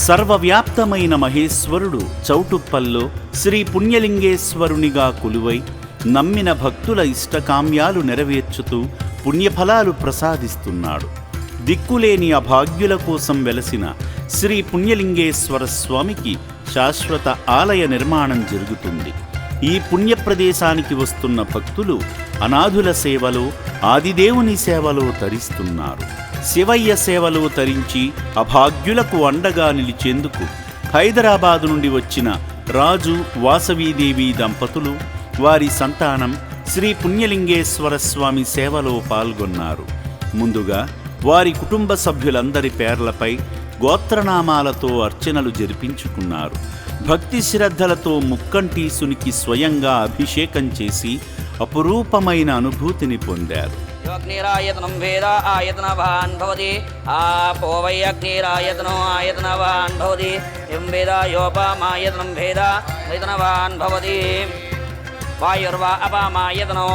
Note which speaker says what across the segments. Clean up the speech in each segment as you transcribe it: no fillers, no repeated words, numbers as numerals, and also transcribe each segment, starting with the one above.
Speaker 1: సర్వవ్యాప్తమైన మహేశ్వరుడు చౌటుప్పల్లో శ్రీ పుణ్యలింగేశ్వరునిగా కొలువై నమ్మిన భక్తుల ఇష్టకామ్యాలు నెరవేర్చుతూ పుణ్యఫలాలు ప్రసాదిస్తున్నాడు. దిక్కులేని అభాగ్యుల కోసం వెలసిన శ్రీ పుణ్యలింగేశ్వర స్వామికి శాశ్వత ఆలయ నిర్మాణం జరుగుతుంది. ఈ పుణ్యప్రదేశానికి వస్తున్న భక్తులు అనాథుల సేవలో, ఆదిదేవుని సేవలో తరిస్తున్నారు. శివయ్య సేవలో తరించి అభాగ్యులకు అండగా నిలిచేందుకు హైదరాబాదు నుండి వచ్చిన రాజు వాసవీదేవి దంపతులు వారి సంతానం శ్రీ పుణ్యలింగేశ్వర స్వామి సేవలో పాల్గొన్నారు. ముందుగా వారి కుటుంబ సభ్యులందరి పేర్లపై గోత్రనామాలతో అర్చనలు జరిపించుకున్నారు. భక్తి శ్రద్ధలతో ముక్కంటీసునికి స్వయంగా అభిషేకం చేసి అపురూపమైన అనుభూతిని పొందారు.
Speaker 2: అగ్నిరాయతనం వేద ఆయతనవాన్ భవతి ఆపో వై అగ్నిరాయతనో ఆయతనవాన్ భవతి ఎం వేద యోపమాయతనం వేద ఆయతనవాన్ భవతి వాయుర్వా అపామాయతనో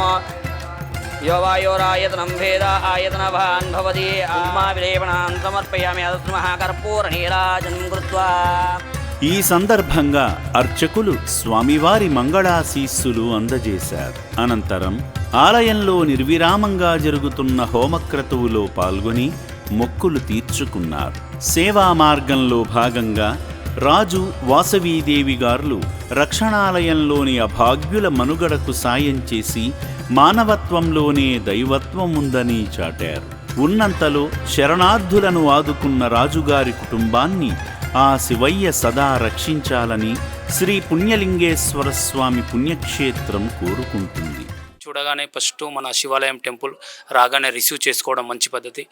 Speaker 2: यो वायोरायतनं वेद आयतनवान् भवति आत्माविलेपनां समर्पयामि तस्मः कर्पूरनीराजनं कृत्वा.
Speaker 1: ఈ సందర్భంగా అర్చకులు స్వామివారి మంగళాశీస్సులు అందజేశారు. అనంతరం ఆలయంలో నిర్విరామంగా జరుగుతున్న హోమక్రతువులో పాల్గొని మొక్కులు తీర్చుకున్నారు. సేవా మార్గంలో భాగంగా రాజు వాసవీదేవి గారులు రక్షణాలయంలోని అభాగ్యుల మనుగడకు సాయం చేసి మానవత్వంలోనే దైవత్వం ఉందని చాటారు. ఉన్నంతలో శరణార్థులను ఆదుకున్న రాజుగారి కుటుంబాన్ని ఆ శివయ్య సదా రక్షించాలని శ్రీ పుణ్యలింగేశ్వర స్వామి పుణ్యక్షేత్రం కోరుకుంటుంది.
Speaker 3: చూడగానే ఫస్ట్ మన శివాలయం టెంపుల్ రాగానే రిసీవ్ చేసుకోవడం మంచి పద్ధతి.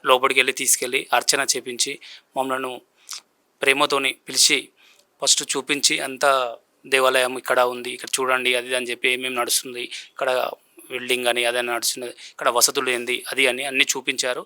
Speaker 3: లోపలికి వెళ్ళి తీసుకెళ్ళి అర్చన చేపించి మమ్మల్ని ప్రేమతోని పిలిచి ఫస్ట్ చూపించి అంతా దేవాలయం ఇక్కడ ఉంది, ఇక్కడ చూడండి అది అని చెప్పి ఏమేమి నడుస్తుంది, ఇక్కడ బిల్డింగ్ అని అదే నడుస్తున్నది, ఇక్కడ వసతులు ఏంది అది అని అన్నీ చూపించారు.